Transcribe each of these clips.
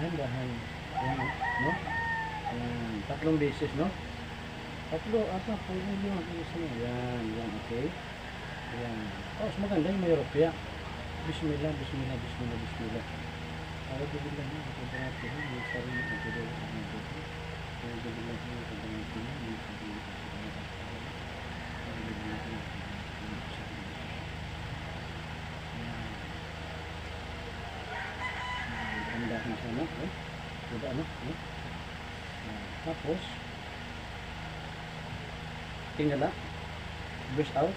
Dahan-dahan. Yan, no? Yan. Tatlong beses, no? Tatlo, ata, pwede nyo. Yan, yan, okay. Yan. Oh, mas maganda yung may rupya. Bismillah, bismillah, bismillah, bismillah. Para dibilang nyo, kapag yung sarili ng pagkilo sa mga dito. Para dibilang nyo, kapag yung sarili ng pagkilo sa mga dito. Para dibilang nyo, andahan siya, no? Diba, ano? Tapos, tingala, brush out,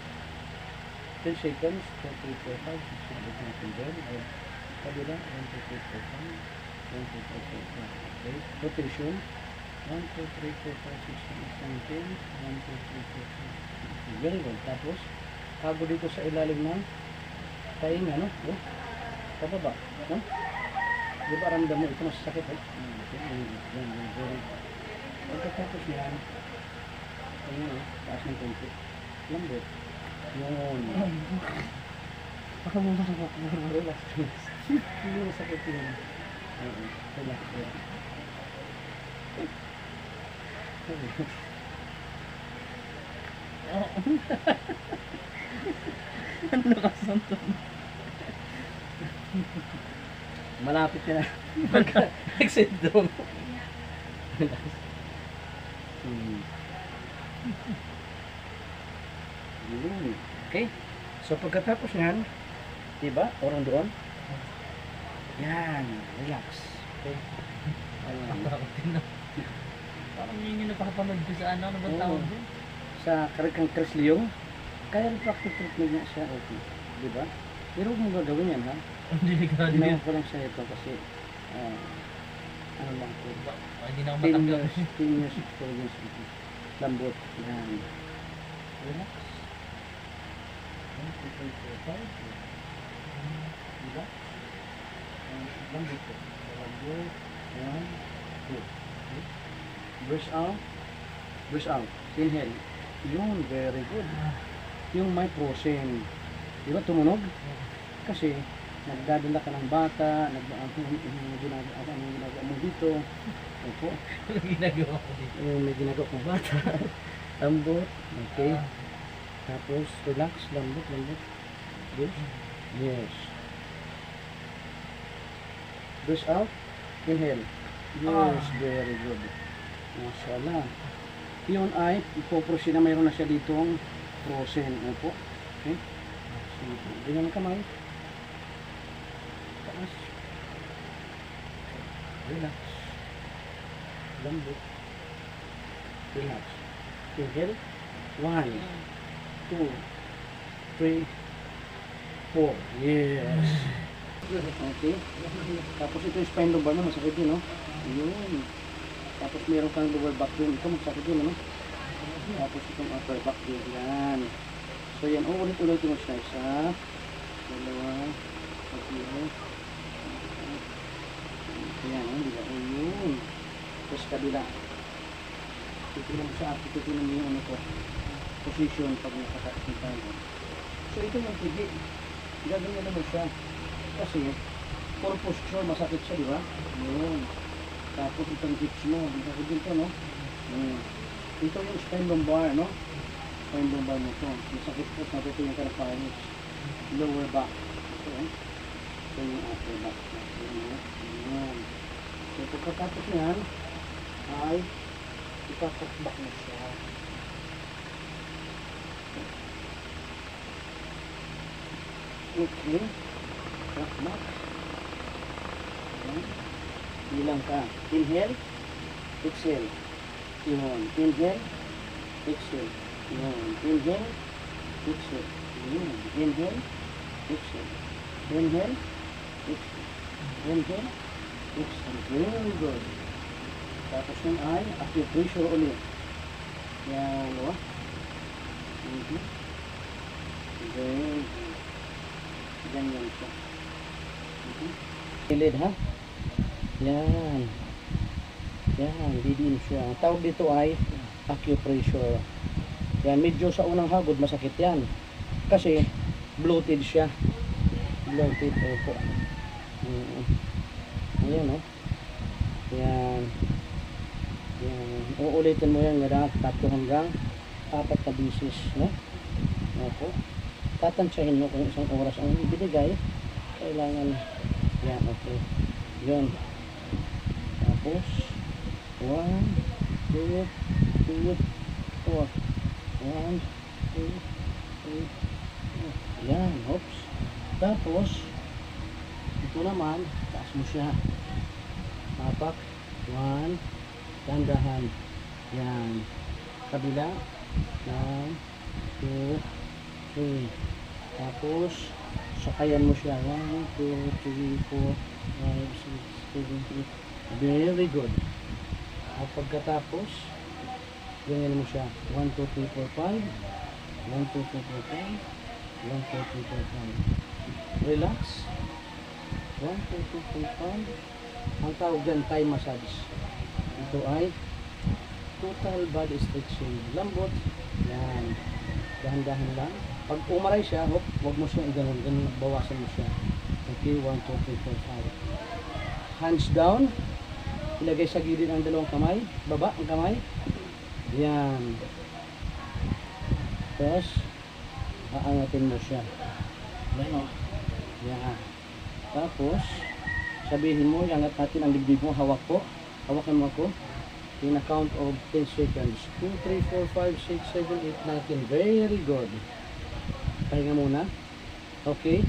10 seconds, 2, 3, 4, 5, 6, 7, 8, 9, 10, kabila, 1, 2, 3, 4, 5, 1, 2, 3, 4, 5, 8, rotation, 1, 2, 3, 4, 5, 6, 7, 8, 9, 10, 1, 2, 3, 4, 5, 6, 7, very good. Tapos, tago dito sa ilalim ng tainga, no? Pababa, no? Di ba ramdam mo ito masasakit, eh? Yan, very good. Pagkatapos yan, ayun, taas ng konti. Lambot. Yun. Relax. Hindi masakit yun. Relax. Ano nakasanto? Malapit ka na. Pagka-syndrome. Okay. So pagkatapos yan, diba? Orong doon. Yan. Relax. Okay. Ayan. Parang yun yung napakapanood ko sa ano bang tawag doon? Sa karikang Chris Leong, kaya refractive treatment niya siya. Okay. Diba? Pero huwag mo gagawin yan, ha? Hindi ka rin. Ginawa ko lang sa ito kasi ano lang po. Hindi na ako 10 matanggap. years, 10 years experience with it. Lambot. Yan. Relax. 1, 2, 3, 4, 5. Diba? Lambot po. Lambot. 1, 2. Okay. Brush out. Brush out. Inhale. Yun, very good. Yung may frozen. Diba tumunog? Kasi nagdadala ka ng bata, ginagawa mo dito. Opo. Anong ginagawa ko dito? May ginagawa kong bata. Lambot. Okay. Tapos, relax. Lambot, lambot. Yes. Yes. Brush out. Inhale. Yes, very good. Mashallah. Yun ay, ipoprosi na mayroon na siya ditong frozen. Opo. Okay. Ganyan ang kamay. Taas. Relax. Lambot. Relax. Inhale. 1, 2, 3, 4. Yes. Okay. Tapos ito yung spine lumbar mo. Masakit din, no? Yun. Tapos meron kang lower back din. Ito masakit din, no? Tapos itong upper back din. Yan. So yan, ulit-ulit mo siya. Isa, dalawa, tatlo, yan, hindi ba? Ayun. Tapos kabila. Titignan mo sa akin, titignan mo yung ano ko, position pag nakataas tayo. So ito yung tigi. Gagawin naman siya. Kasi, for posture, masakit siya, di ba? Ayun. Tapos itong hips mo, masakit din ito, no? Ito yung spine lumbar, no? Spine lumbar mo ito. Masakit po, natutunan ka ng parents. Lower back. Ito yung upper back. Ayan. So pagkatapos yan, ay ipapakbak mo siya. Okay. Pakbak. Ayan. Bilang ka. Inhale. Exhale. Yun. Inhale. Exhale. Yun. Inhale. Exhale. Yun. Inhale. Exhale. Inhale. Exhale. Inhale. Exhale. Very good. Tapos yun ay acupressure ulit. Yan. O. Very good. Ganyan siya. Pilid, ha? Yan. Yan. Didiin siya. Ang tawag dito ay acupressure. Yan. Medyo sa unang hagod masakit yan. Kasi bloated siya. Bloated. Opo. Ayan, o. Yan. Yan. Uulitin mo yan nga 3 hanggang 4 na bisis, no? Opo. Tatansyahin mo kung isang oras ang ibinigay. Kailangan yan, okay. Yun. Tapos 1, 2, 3, 4. 1, 2, 3, 4. Yan, oops. Tapos ito naman, taas mo siya. Tapak. 1. Dandahan. Yan. Kabila. 1, 2, 3. Tapos sakayan mo siya. 1, 2, 3, 4, 5, 6, 7, 8. Very good. At pagkatapos, ganyan mo siya. 1, 2, 3, 4, 5. 1, 2, 3, 4, 5. 1, 2, 3, 4, 5. Relax. 1, 2, 3, 4, 5. Ang tawag dyan, Thai massage. Ito ay total body stretching. Lambot. Yan. Dahan-dahan lang. Pag umaray siya, huwag mo siya i-ganon. Ganun, bawasan mo siya. Okay, 1, 2, 3, 4, 5. Hands down. Ilagay sa gilid ang dalawang kamay. Baba ang kamay. Yan. Tapos, aangatin mo siya. Yan o. Yan. Tapos, sabihin mo, iangat natin ang dibdib mo. Hawak po. Hawakan mo ako. In a count of 10 seconds. 2, 3, 4, 5, 6, 7, 8, 9, 10. Very good. Pahinga muna. Okay.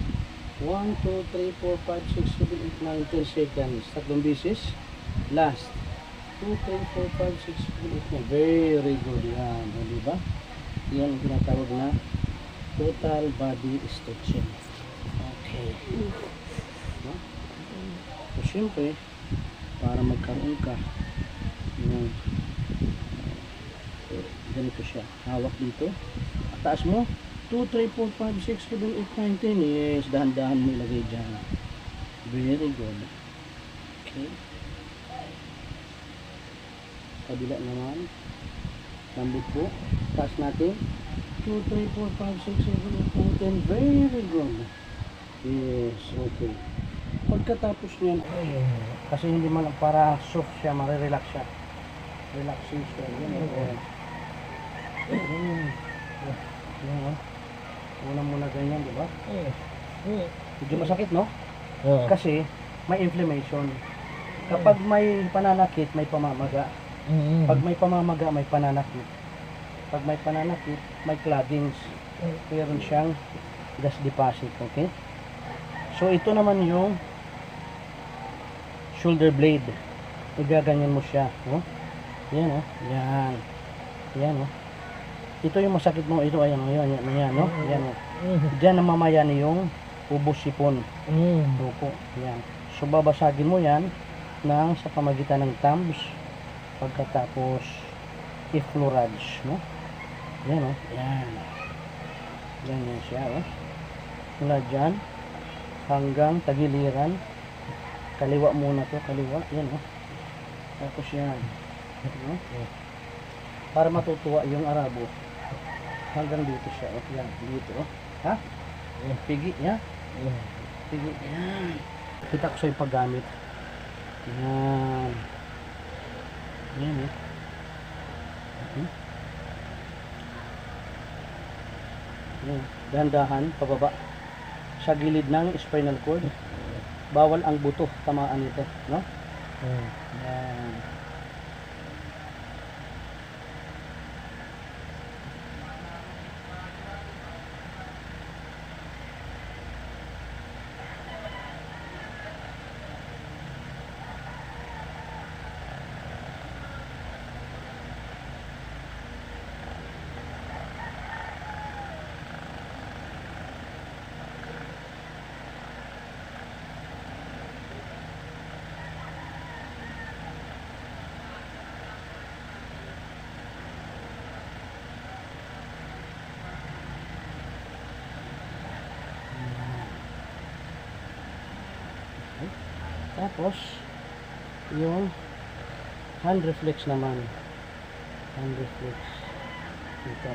1, 2, 3, 4, 5, 6, 7, 8, 9, 10 seconds. 3 bisis. Last. 2, 3, 4, 5, 6, 7, 8, 9. Very good. Yan. O, diba? Yan ang tinatawag na total body stretching. Okay. No? So, syempre, para magkaroon ka ng ganito siya. Hawak dito. Taas mo. 2, 3, 4, 5, 6, 7, 8, 9, 10. Yes, dahan-dahan mo ilagay dyan. Very good. Okay. Kabila naman. Lambot po. Taas natin. 2, 3, 4, 5, 6, 7, 8, 9, 10. Very good. Yes, okay. Pagkatapos niyan, kasi hindi man para soft siya, marirelax siya. Relaxation. Yan. Yan. Una muna ganyan, di ba? Medyo masakit, no? Kasi may inflammation. Kapag may pananakit, may pamamaga. Pag may pamamaga, may pananakit. Pag may pananakit, may cloggings. Meron siyang gas deposit, okay? So ito naman yung shoulder blade. Igaganyan mo siya, no? Yan, oh. Yan. Yan, oh. Ito yung masakit mo, ito ayan, yan, no? Yan, oh. Diyan namamayan yung ubos sipon. Duko, yan. So babasagin mo yan sa pamagitan ng thumbs pagkatapos i-fluorage, no? Yan, oh. Yan. Ganyan siya, oh. Mula dyan hanggang tagiliran. Kaliwa muna to, kaliwa. Yan, oh. Tapos yan. No? Para matutuwa yung Arabo. Hanggang dito siya, oh. Yan, dito, oh. Ha? Pigi, yan. Pigi, yan. Kita ko sa yung paggamit. Yan. Yan, eh. Yan. Dahan-dahan, pababa. Sa gilid ng spinal cord. Bawal ang buto, tamaan nito, no? Yan. Tapos yung hand reflex naman. Hand reflex dito.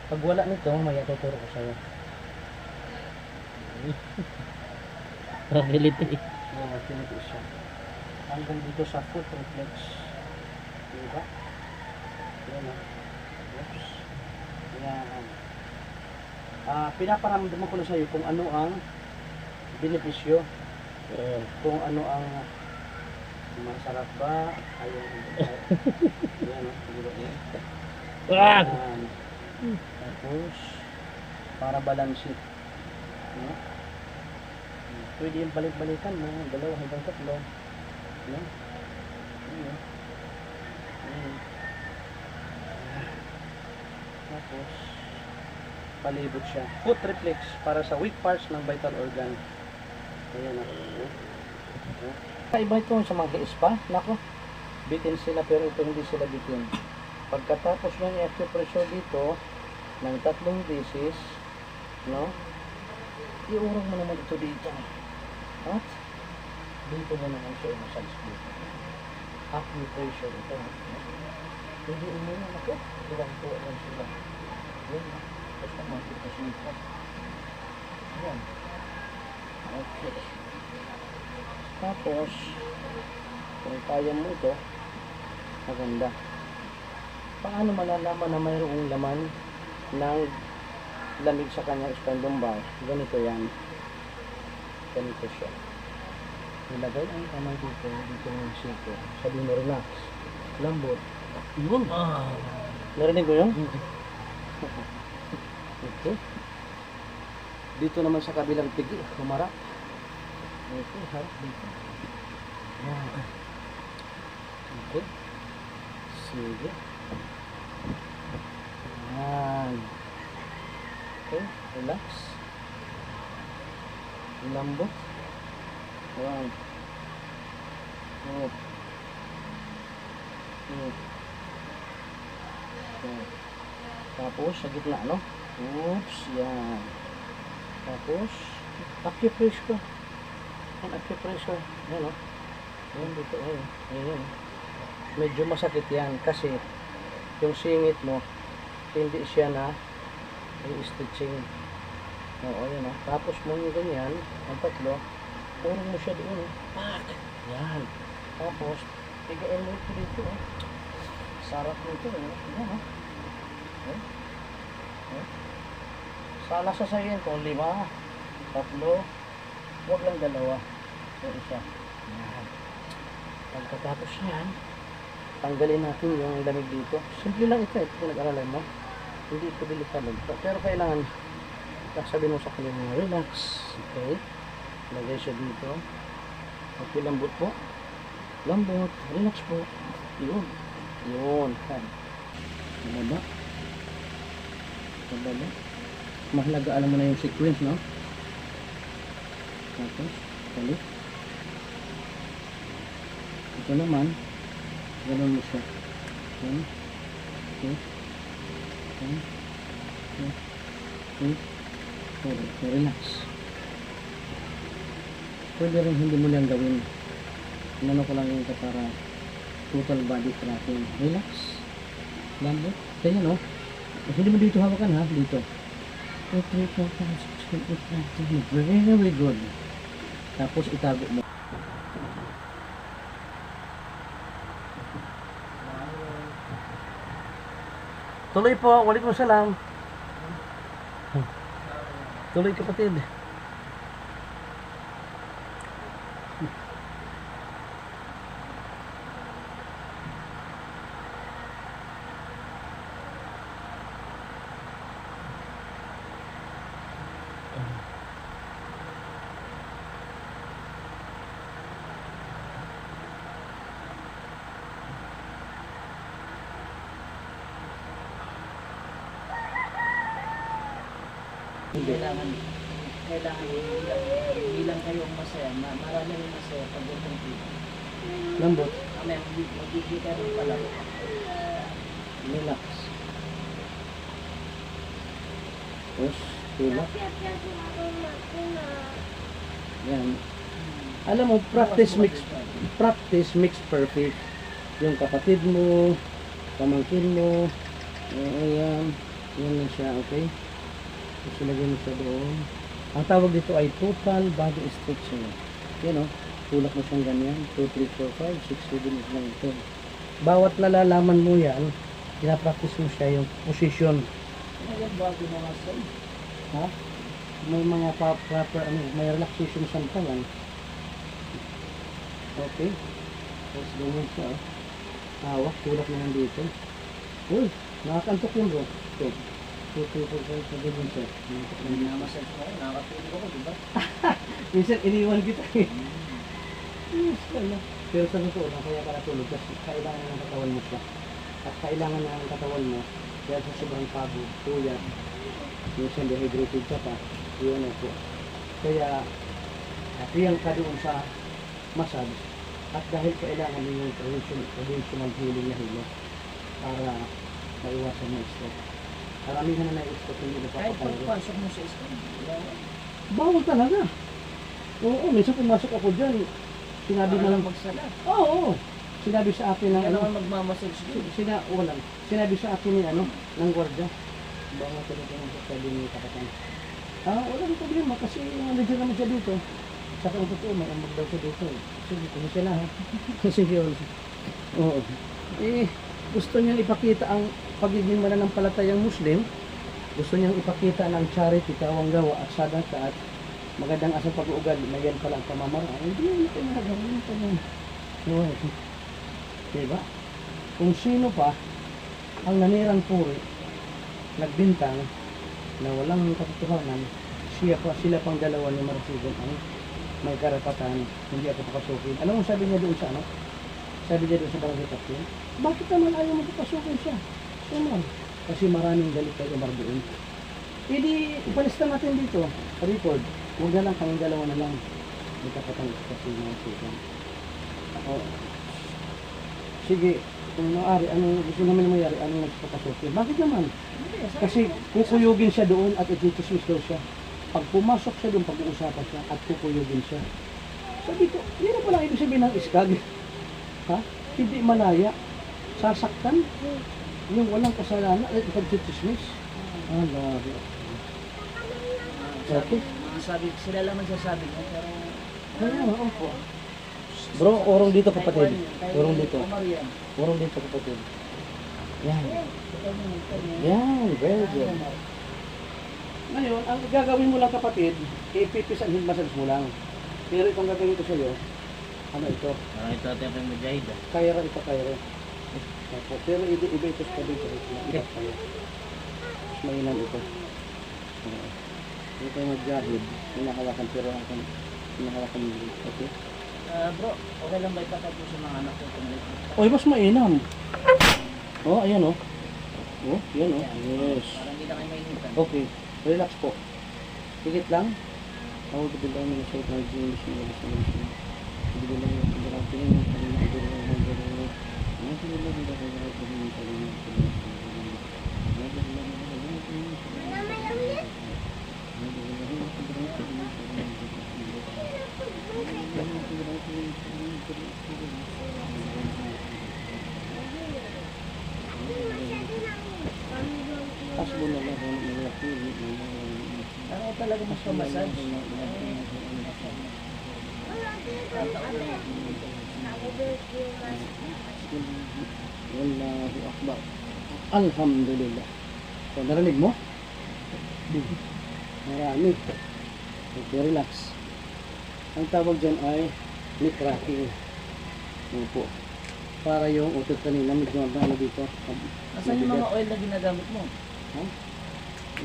Pag wala nito, maya tuturo ko sa'yo. Ability. Yan. tinipis siya. Hanggang dito sa foot reflex. Diba? Yan o. Oops. Yan. Pinaparamdaman ko na sa iyo kung ano ang benepisyo. Kung ano ang masarap ba. Ayun. Yan o. Diba? Yan. Tapos, para balance it. No? Pwede yung balik-balikan mo. 2 hanggang 3. No? Ayan. Ayan. Tapos, palibot siya. Foot reflex para sa weak parts ng vital organ. Ayan ako. Kaiba ito sa mga spa. Nako, bitin sila pero ito hindi sila bitin. Pagkatapos ng acupressure dito, ng 3 beses, no? Iurong mo naman ito dito. At, dito mo naman siya i-massage dito. Acupressure ito. Hindi umunan ako. Tuwang-tuwa lang sila. Yan. Basta makita siya. Yan. Okay. Tapos, kung kaya mo ito, maganda. Paano malalaman na mayroong laman ng lamig sa kanyang spine lumbar? Ganito yan. Ganito siya. Nilagay ang kamay dito, dito yung siko. Sabi mo, relax. Lambot. Yun. Narinig mo yun? Okay. Dito naman sa kabilang pigi, humarap. Okay, harap dito. Yan. Okay. Sige. Yan. Okay, relax. Lambot. Yan. Up. Up. Okay. Tapos, sa gitna, no? Oops, yan. Tapos, acupressure ko. Yan, acupressure. Yan, no? Yan, dito, ayun. Ayun. Medyo masakit yan kasi yung singit mo, hindi siya na i-stitching. Oo, yan, no? Tapos mo yung ganyan, ang 3, urong mo siya doon, pak! Yan. Tapos, tigain mo ito dito, oh. Sarap nito, eh. Yan, no? Okay. Okay. Sana sasayin ko 5, 3, huwag lang 2. So, isa. Yan. Pagkatapos yan, tanggalin natin yung lamig dito. Simple lang ito, ito pinag-aralan mo. Hindi ito delikado. Pero kailangan, sabihin mo sa kanya, relax. Okay. Lagay siya dito. Okay, lambot po. Lambot. Relax po. Yun. Yun. Baba. Baba. Mahalaga alam mo na yung sequence, no? Tapos, balik. Ito naman, gano'n mo siya. Okay. Okay. Okay. Okay. Okay. Okay. Relax. Pwede rin hindi mo lang gawin. Inano ko lang yung para total body tracking. Relax. Lambot. Kaya, no? Hindi mo dito hawakan, ha? Dito. Very good. Tapos itago mo. Tuloy po, waalaikumsalam. Tuloy kapatid. Kailangan hindi lang kayong masaya, marami rin masaya pag itong dito. Lambot. May magiging ka rin pala. Relax. Tapos, relax. Yan. Alam mo, practice makes perfect. Yung kapatid mo, pamangkin mo, ayan, yan na siya, okay? Tapos ilagay mo siya doon. Ang tawag dito ay total body stretching. Yan o, Tulak mo siyang ganyan. 2, 3, 4, 5, 6, 7, 8, 9, 10. Bawat nalalaman mo yan, pinapractice mo siya yung position. Ngayon bago mga sir. Ha? May mga proper, may relaxation sample yan. Okay. Tapos ganyan siya. Hawak, tulak mo nandito. Uy, nakakantok yun bro. Ito. 2, 3, 4, 5, ganyan siya. Nakakantok lang yan. Minamassage ko, nakakatulog ako, di ba? Minsan iniwan kita eh. Yes, ano. Pero sa totoo lang, kaya para tulog kasi kailangan ng katawan mo siya. At kailangan ng katawan mo dahil sa sobrang pagod, tuyat, minsan dehydrated ka pa, yun po. Kaya, nakiyang ka doon sa massage at dahil kailangan mo yung traditional healing na hilo para maiwasan na stroke. Karamihan na na-stroke hindi Kahit napapatalo. pagpasok mo sa school, Bawal talaga. Oo, minsan pumasok ako dyan, sinabi na lang, magsala. oo, sinabi sa akin ng Kaya ano, naman magmamassage ko. sinabi sa akin ni ano, ng gwardiya. Baka talaga ng sabi ni kapatid. Walang problema kasi nandiyan naman siya dito. Saka ang totoo, may ambag daw siya dito. Sige, kung siya na ha. Sige, oo. Gusto niyang ipakita ang pagiging mananampalatayang Muslim. Gusto niyang ipakita ng charity, kawang gawa at sadaka at magandang asang pag-uugali. Mayan pala ang pamamaraan. Hindi ito nagawin ito niya. Oo. Diba? Kung sino pa ang nanirang puri, nagbintang na walang katotohanan, sila pang dalawa ni Marasigan ang may karapatan, hindi ako papasukin. Alam mo sabi niya doon sa ano? Sabi niya doon sa barangay captain, bakit naman ayaw mo papasukin siya? Suman. Kasi maraming galit kay Omar doon. Hindi, ipalista natin dito, record. Huwag na lang, kaming dalawa na lang. May kapatang kasi Marasigan. Sige, kung maaari, anong gusto namin mayari, anong nagpapasukin? Bakit naman? Kasi kukuyugin siya doon at ititismis daw siya. Pag pumasok siya doon, pag-uusapan siya at kukuyugin siya. Sabi ko, yun na pala ibig sabihin ng iskag. Ha? Hindi malaya. Sasaktan. Yung walang kasalanan at ipag-tismis. Lari. Okay. Sila lang magsasabi mo, pero... Oo po. Bro, orong dito kapatid. Orong dito. Orong dito kapatid. Yan. Yan, very good. Ngayon, ang gagawin mo lang kapatid, ipipis ang head massage mo lang. Pero itong gagawin ko sa iyo, ano ito? Parang ito atin yung mujahid. Kaira ito, kaira. Pero iba ito sa kabin. Iba kayo. Mas mainam ito. Ito yung mag-jahid. Hinahawakan pero ang hinahawakan mo. Okay? Bro, okay lang ba ipatag sa mga anak ko? Oy, mas mainam. Oh, ayan oh. Oh, yan oh. Yes. Parang hindi na kayo mainitan. Okay. Relax po. Higit lang. Ako bilang ng sa itong English na gusto mo siya. Hindi lang yung pagkakapin yung pagkakapin yung pagkakapin yung Asbo na lang ang mga Ano talaga mas pamassage? Wallahu Akbar. Alhamdulillah. So, narinig mo? Marami. Okay, relax. Ang tawag dyan ay neck cracking. Ano po? Para yung utot kanina, medyo ano dito. Nasaan yung mga oil na ginagamit mo? Ha?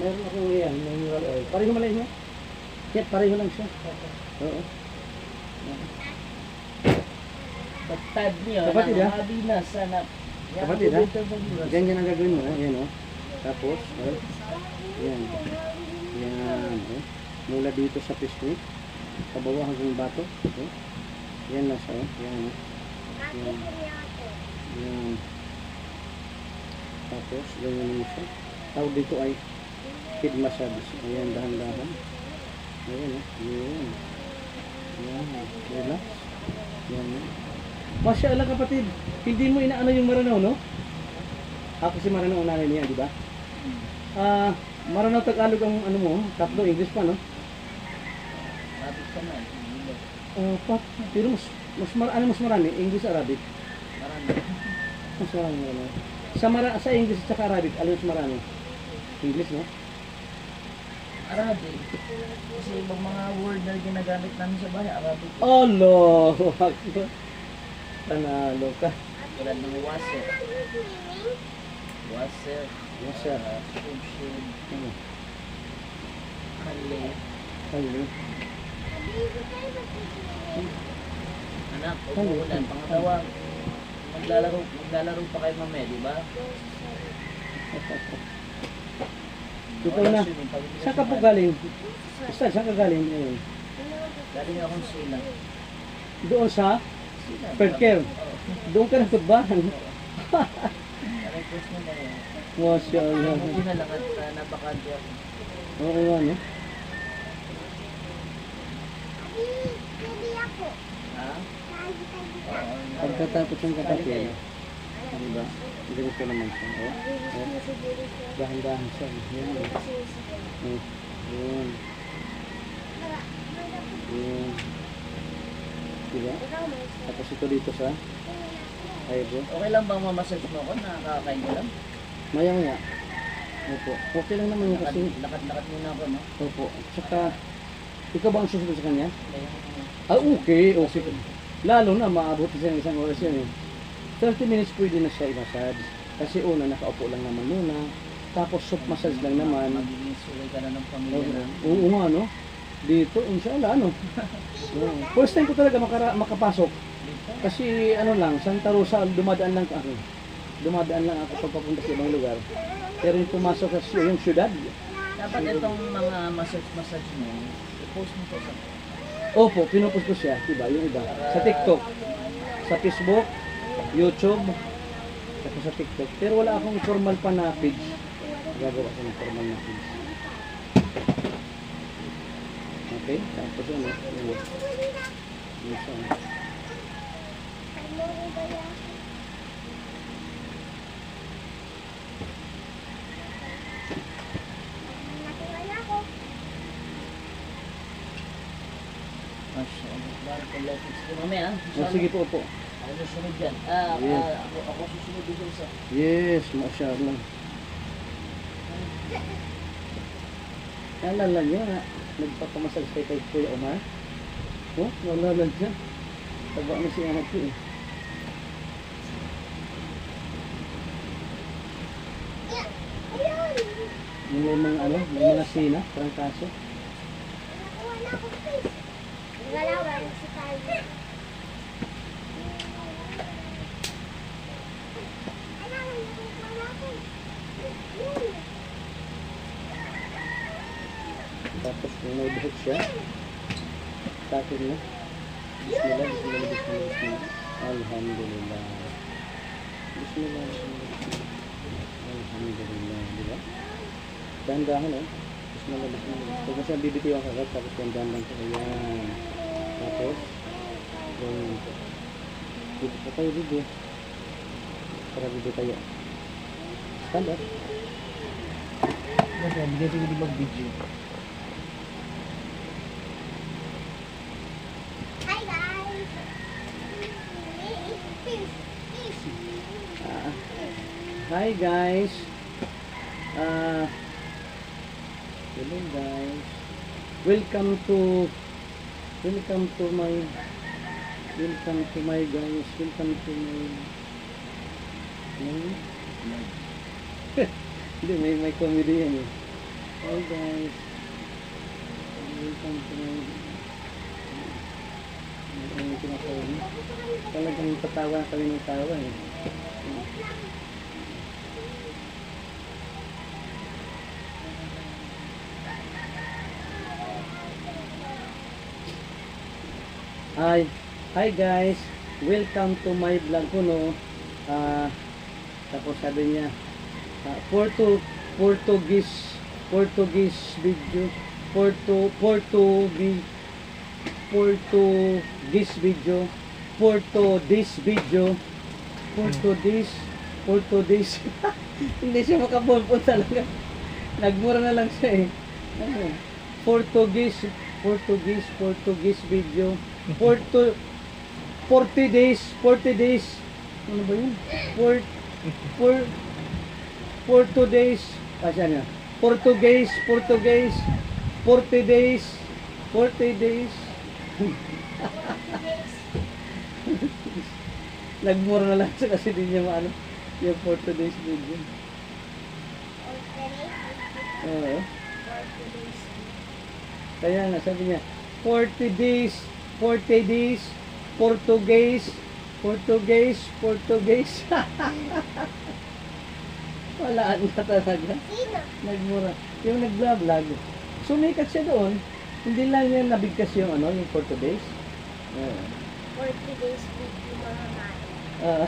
Meron akong yan, mineral oil. Pareho malay niya? Kaya pareho lang siya. Oo. Pagtad niyo, Kapatid, ha? habi na sana. Kapatid, ha? Ganyan ang gagawin mo, yan o. Tapos, yan. Yan. Mula dito sa pisngi, sa bawah hanggang bato. Yan nasa, yan. Yan. Yan. Tapos, ganyan mo siya. Tawag dito ay head massage. Ayan, dahan-dahan. Ayan, yan. Yan. Relax. Yan. Masya Allah kapatid, hindi mo inaano yung Maranao, no? Ako si Maranao nanay niya, di ba? Maranao Tagalog ang ano mo, tatlo English pa, no? Lapit ka na. Pero mas marami, English, Arabic. Marami. Mas marami. Sa English at saka Arabic, ano mas marami? English, no? Arabic. Kasi ibang mga word na ginagamit namin sa bahay, Arabic. Allah! Panalo ka. Tulad ng wasser. Wasser. Wasser. Subshin. Ano? Kali. Kali. Anak, umuulan. Pangalawa, maglalaro pa kayo mamaya, di ba? Ikaw na. Saan ka po galing? Ustad, saan ka galing ngayon? Galing akong sila. Doon sa Sila. Perker. Doon ka nagtugbahan. Na-request mo na yun. Masya Allah. Umuwi na lang at napakandi ako. Oo nga, no? Ha? Oo. Pagkatapos ng kapatid, diba? Ganito naman siya. Dahan-dahan siya. Yan. Yan. Yan. Diba? Tapos ito dito sa eyebrow. Okay lang bang mamassage mo ako? Nakakakain ko lang. Maya-maya. Opo. Okay lang naman yun kasi. Lakad-lakad muna ako, no? Opo. Tsaka, ikaw ba ang susunod sa kanya? Kaya, Okay. Lalo na, maabot siya ng isang oras yan eh. 30 minutes pwede na siya i-massage. Kasi una, nakaupo lang naman muna. Tapos soft massage lang naman. magiging suloy ka na ng pamilya na. Oo nga, no? Dito, inshallah, ano? First time ko talaga makapasok. Kasi ano lang, Santa Rosa, dumadaan lang ako. Dumadaan lang ako pagpapunta sa ibang lugar. Pero yung pumasok sa yung syudad. Dapat itong mga massage mo, i-post mo to sa... Opo, pinupost ko siya, diba? Yung iba. Sa TikTok, sa Facebook, YouTube, at sa TikTok. Pero wala akong formal pa na page. Gagawa ko ng formal na page. Okay, tapos ano? Yung isa. Masya Allah. Barakallahu fiik. Mamaya, Oh, sige po, opo. ako susunod dyan. Yeah. Ako susunod dito sa... Yes, masyaallah. Naalala niyo na nagpapamasal kay Kuya Omar? Oh, naalala niya. Taba na si anak ko eh. Yung may mga ano, may mga sina, parang kaso. Galawan si Kylie. Tapos kung may buhok siya, takin niya. Bismillah, bismillah, bismillah, bismillah. Alhamdulillah. Bismillah, bismillah, bismillah. Alhamdulillah, di ba? Dahan-dahan eh. Bismillah, bismillah. Huwag mo siya bibitiwan kagat, tapos dahan-dahan lang siya. Ayan. Tapos, ganyan po. Dito po tayo, video. Para video tayo. Stand up. Basta, bigyan siya hindi mag-video. Hi guys. Hi guys. Hello guys. Welcome to my guys. Welcome to my hindi, may comedy yan eh. Hi guys. Welcome to my talagang patawa kami ng tawa eh. Hi guys, welcome to my vlog ko no. Tapos sabi niya Portuguese video, Portuguese hindi siya makapulpon talaga. Nagmura na lang siya eh. Ano? Portuguese video, 40 days, 40 days. Ano ba yun? 2 days. Kasi ano? Portuguese, 40 days, 40 days. Nagmura na lang siya kasi di niya maano yung 40 days video. Oo. Kaya nga sabi niya, 40 days, Portuguese. Wala na talaga. Sino? Nagmura. Yung nag-vlog. Sumikat siya doon. Hindi lang yan nabigkas yung ano, yung 40 days. 40 days with yung mga mami. Ah,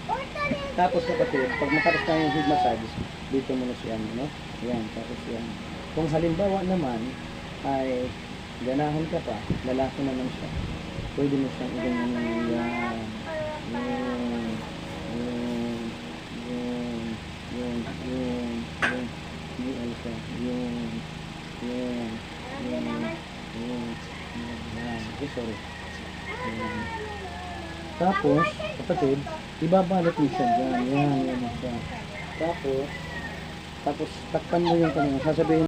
40 days. tapos kapatid, pag matapos na yung head massage, dito muna siya, no? Yan, tapos yan. Kung halimbawa naman, ay ganahan ka pa, lalaki naman siya. Pwede mo siyang ganyan yan. Sorry. Tapos, kapatid, ibabalot mo siya dyan. Yan siya. Tapos, takpan mo yung kanina. Sasabihin